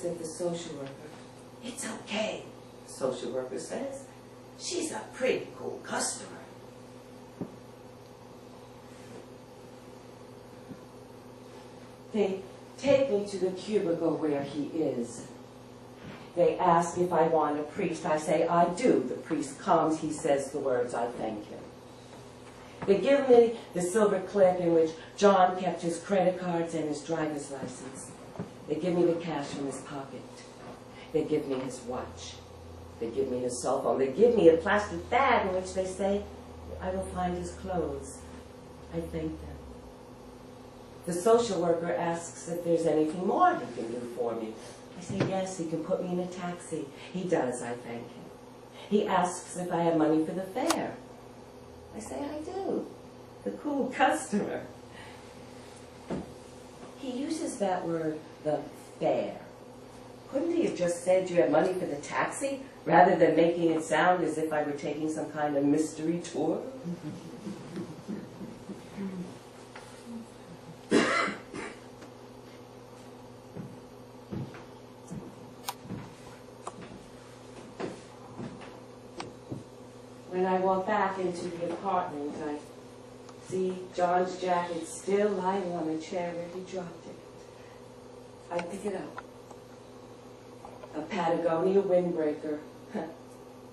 looks at the social worker. "It's okay," the social worker says. "She's a pretty cool customer." They take me to the cubicle where he is. They ask if I want a priest. I say, "I do." The priest comes. He says the words. I thank him. They give me the silver clip in which John kept his credit cards and his driver's license. They give me the cash from his pocket. They give me his watch. They give me his cell phone. They give me a plastic bag in which they say, "I will find his clothes." I thank them. The social worker asks if there's anything more he can do for me. I say, "Yes, he can put me in a taxi." He does. I thank him. He asks if I have money for the fare. I say, "I do." The cool customer. He uses that word, the fare. Couldn't he have just said you have money for the taxi, rather than making it sound as if I were taking some kind of mystery tour? When I walk back into the apartment, I see John's jacket still lying on the chair where he dropped it. I pick it up. A Patagonia windbreaker.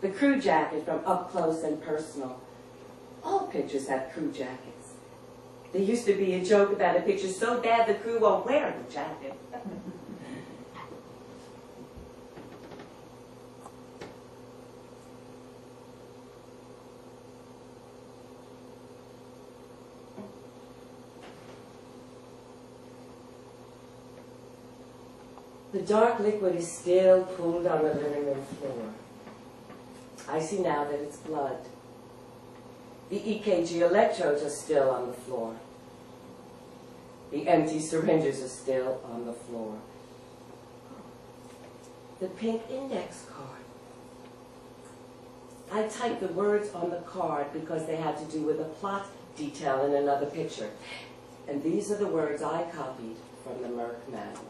The crew jacket from Up Close and Personal. All pictures have crew jackets. There used to be a joke about a picture so bad the crew won't wear the jacket. The dark liquid is still pooled on the living room floor. I see now that it's blood. The EKG electrodes are still on the floor. The empty syringes are still on the floor. The pink index card. I typed the words on the card because they had to do with a plot detail in another picture. And these are the words I copied from the Merck manual.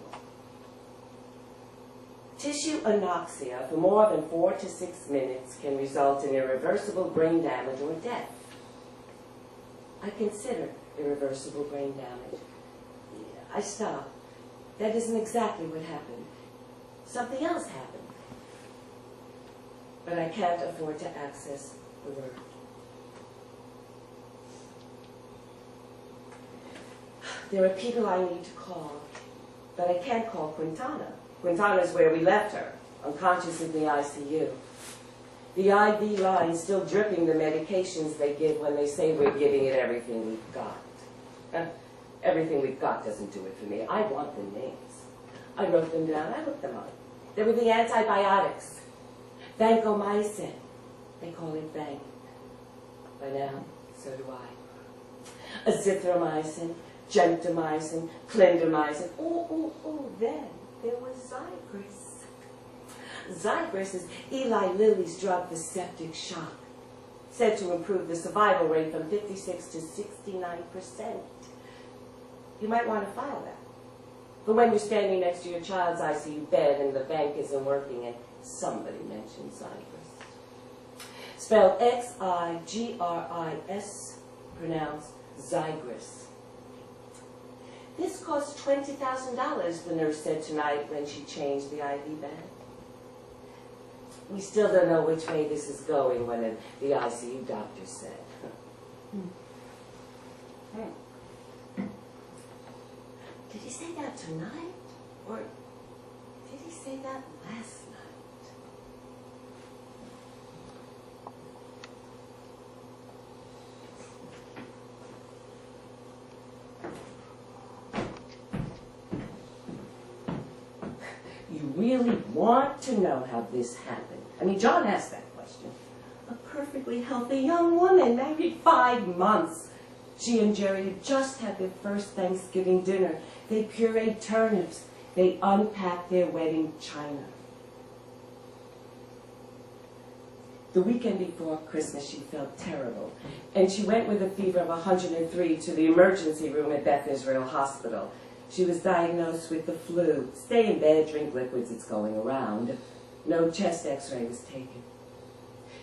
Tissue anoxia for more than 4 to 6 minutes can result in irreversible brain damage or death. I consider irreversible brain damage. I stop. That isn't exactly what happened. Something else happened. But I can't afford to access the word. There are people I need to call, but I can't call Quintana. Quintana's where we left her, unconscious in the ICU. The IV line still dripping the medications they give when they say we're giving it everything we've got. Everything we've got doesn't do it for me. I want the names. I wrote them down. I looked them up. They were the antibiotics. Vancomycin. They call it Vanc. By now, so do I. Azithromycin, gentamicin, clindamycin. Then there was Zigris. Zigris is Eli Lilly's drug for septic shock, said to improve the survival rate from 56 to 69%. You might want to file that. But when you're standing next to your child's ICU bed and the bank isn't working and somebody mentions Zigris. Spelled Xigris, pronounced Zigris. This cost $20,000, the nurse said tonight when she changed the IV bag. We still don't know which way this is going, one of the ICU doctors said. Did he say that tonight? Or did he say that last night? You really want to know how this happened? I mean, John asked that question. A perfectly healthy young woman, married 5 months. She and Jerry had just had their first Thanksgiving dinner. They pureed turnips. They unpacked their wedding china. The weekend before Christmas, she felt terrible, and she went with a fever of 103 to the emergency room at Beth Israel Hospital. She was diagnosed with the flu. Stay in bed, drink liquids, it's going around. No chest x-ray was taken.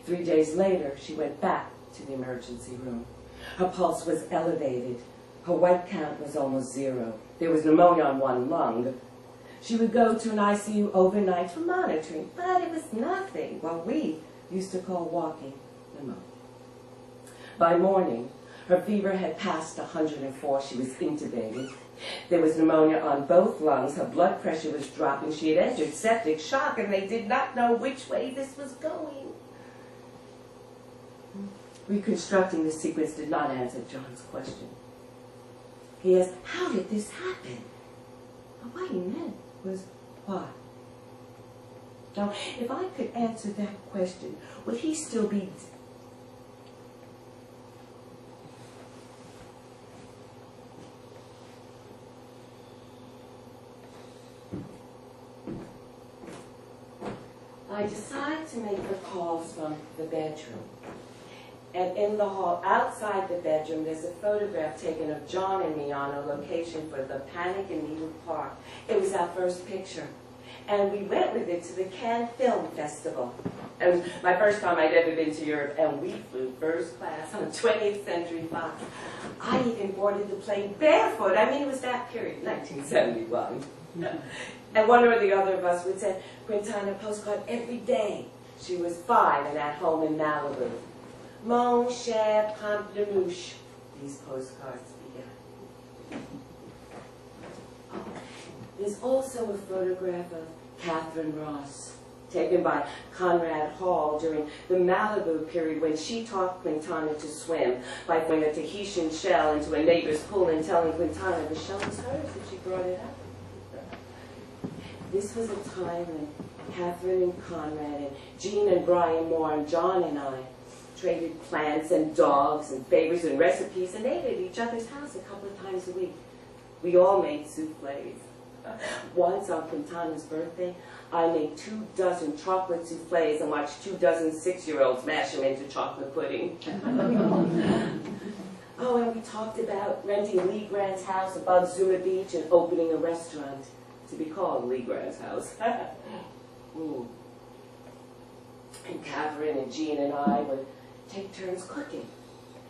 3 days later, she went back to the emergency room. Her pulse was elevated. Her white count was almost 0. There was pneumonia on one lung. She would go to an ICU overnight for monitoring, but it was nothing, what we used to call walking pneumonia. By morning, her fever had passed 104. She was intubated. There was pneumonia on both lungs. Her blood pressure was dropping. She had entered septic shock, and they did not know which way this was going. Reconstructing the sequence did not answer John's question. He asked, how did this happen? And what he meant was, why? Now, if I could answer that question, would he still be... I decide to make the calls from the bedroom. And in the hall, outside the bedroom, there's a photograph taken of John and me on a location for the Panic in Needle Park. It was our first picture. And we went with it to the Cannes Film Festival. It was my first time I'd ever been to Europe, and we flew first class on a 20th Century Fox. I even boarded the plane barefoot. I mean, it was that period, 1971. And one or the other of us would send Quintana a postcard every day. She was 5 and at home in Malibu. Mon cher Pamplemouche, these postcards began. Oh, there's also a photograph of Catherine Ross, taken by Conrad Hall during the Malibu period when she taught Quintana to swim by throwing a Tahitian shell into a neighbor's pool and telling Quintana the shell was hers if she brought it up. This was a time when Catherine and Conrad and Jean and Brian Moore and John and I traded plants and dogs and favors and recipes and ate at each other's house a couple of times a week. We all made souffles. Once on Quintana's birthday, I made 24 chocolate souffles and watched 24 6-year-olds mash them into chocolate pudding. Oh, and we talked about renting Lee Grant's house above Zuma Beach and opening a restaurant to be called Lee Grant's house. And Catherine and Jean and I would take turns cooking.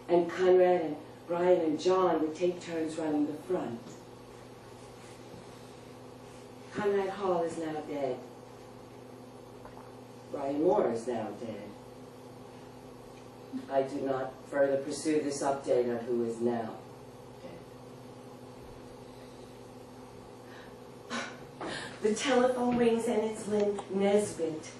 And Conrad and Brian and John would take turns running the front. Conrad Hall is now dead. Brian Moore is now dead. I do not further pursue this update on who is now dead. The telephone rings and it's Lynn Nesbitt.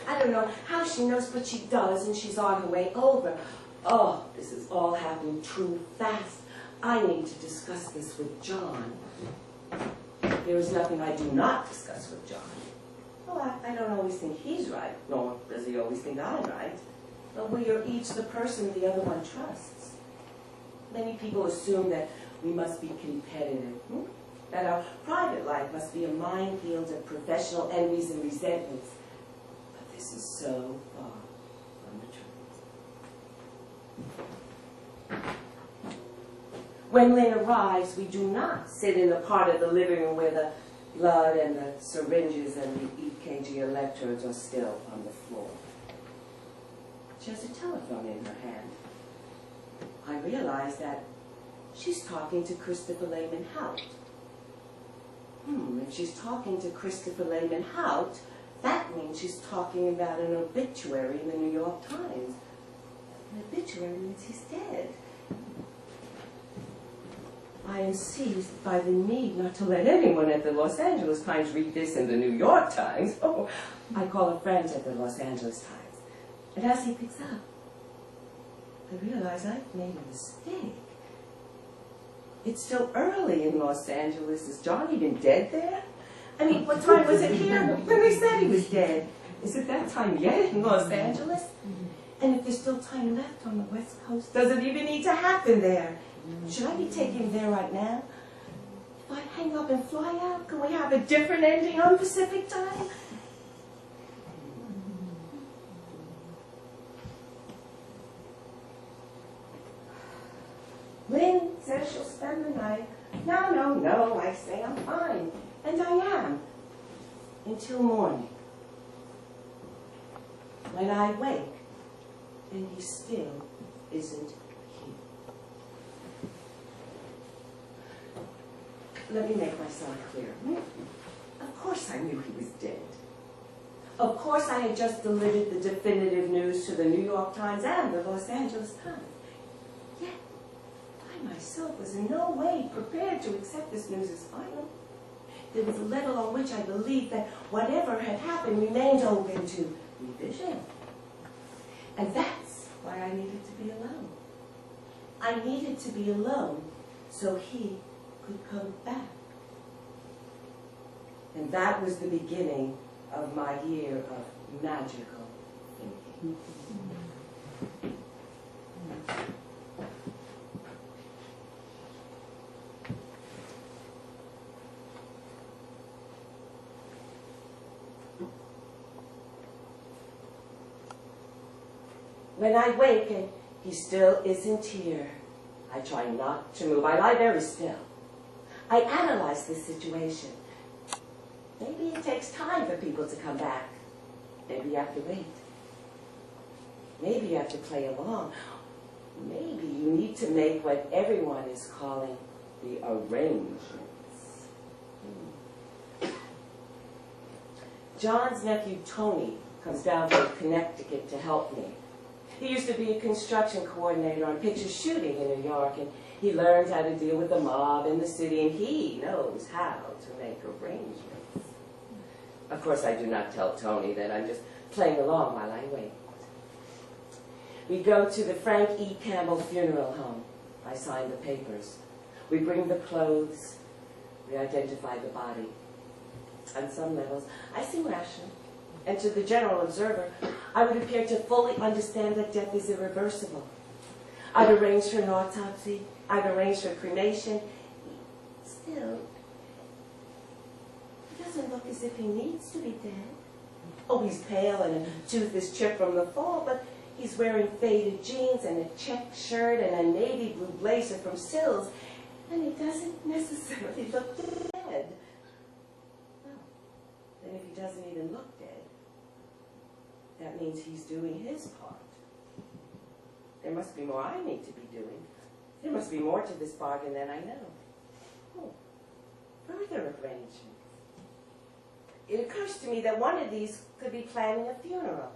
I don't know how she knows, but she does, and she's on her way over. Oh, this is all happening too fast. I need to discuss this with John. There is nothing I do not discuss with John. Well, I don't always think he's right, nor does he always think I'm right. But we are each the person the other one trusts. Many people assume that we must be competitive, that our private life must be a minefield of professional envies and resentments. But this is so far from the truth. When Lynn arrives, we do not sit in the part of the living room where the blood and the syringes and the EKG electrodes are still on the floor. She has a telephone in her hand. I realize that she's talking to Christopher Lehman Hout. If she's talking to Christopher Lehman Hout, that means she's talking about an obituary in the New York Times. An obituary means he's dead. I am seized by the need not to let anyone at the Los Angeles Times read this in the New York Times. Oh, I call a friend at the Los Angeles Times. And as he picks up, I realize I've made a mistake. It's still early in Los Angeles. Is John even dead there? I mean, what time was it here when they said he was dead? Is it that time yet in Los Angeles? And if there's still time left on the West Coast, does it even need to happen there? Should I be taking him there right now? If I hang up and fly out, can we have a different ending on Pacific time? Lynn says she'll spend the night. No, no, no, I say I'm fine. And I am. Until morning. When I wake, and he still isn't here. Let me make myself clear. Of course I knew he was dead. Of course I had just delivered the definitive news to the New York Times and the Los Angeles Times. Yet, I myself was in no way prepared to accept this news as final. There was a level on which I believed that whatever had happened remained open to revision. And that's why I needed to be alone. I needed to be alone so he could come back. And that was the beginning of my year of magical thinking. When I wake and he still isn't here, I try not to move. I lie very still. I analyze this situation. Maybe it takes time for people to come back. Maybe you have to wait. Maybe you have to play along. Maybe you need to make what everyone is calling the arrangements. John's nephew Tony comes down from Connecticut to help me. He used to be a construction coordinator on picture shooting in New York, and he learned how to deal with the mob in the city, and he knows how to make arrangements. Of course, I do not tell Tony that I'm just playing along while I wait. We go to the Frank E. Campbell funeral home. I sign the papers. We bring the clothes. We identify the body. On some levels, I seem rational. And to the general observer, I would appear to fully understand that death is irreversible. I've arranged for an autopsy. I've arranged for cremation. Still, it doesn't look as if he needs to be dead. Oh, he's pale and a tooth is chipped from the fall, but he's wearing faded jeans and a check shirt and a navy blue blazer from Sills, and he doesn't necessarily look dead. Well, then if he doesn't even look dead, that means he's doing his part. There must be more I need to be doing. There must be more to this bargain than I know. Oh, further arrangements. It occurs to me that one of these could be planning a funeral.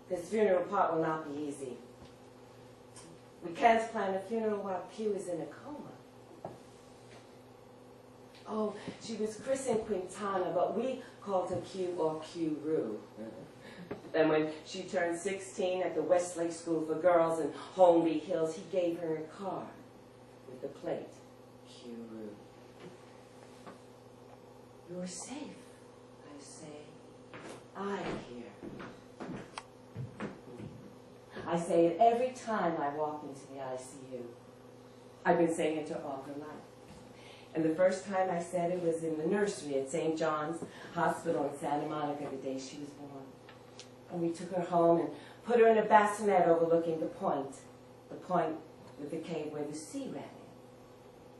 This funeral part will not be easy. We can't plan a funeral while Q is in a coma. Oh, she was christened Quintana, but we called her Q or Q-Roo. And when she turned 16 at the Westlake School for Girls in Holmby Hills, he gave her a card with the plate, Q-Roo. You're safe, I say. I'm here. I say it every time I walk into the ICU. I've been saying it to all her life. And the first time I said it was in the nursery at St. John's Hospital in Santa Monica the day she was born. And we took her home and put her in a bassinet overlooking the point with the cave where the sea ran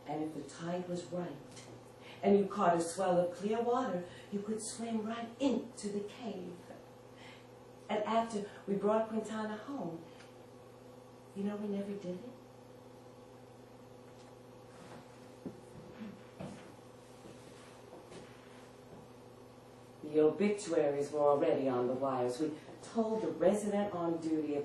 in. And if the tide was right, and you caught a swell of clear water, you could swim right into the cave. And after we brought Quintana home, you know we never did it? The obituaries were already on the wires. We told the resident on duty of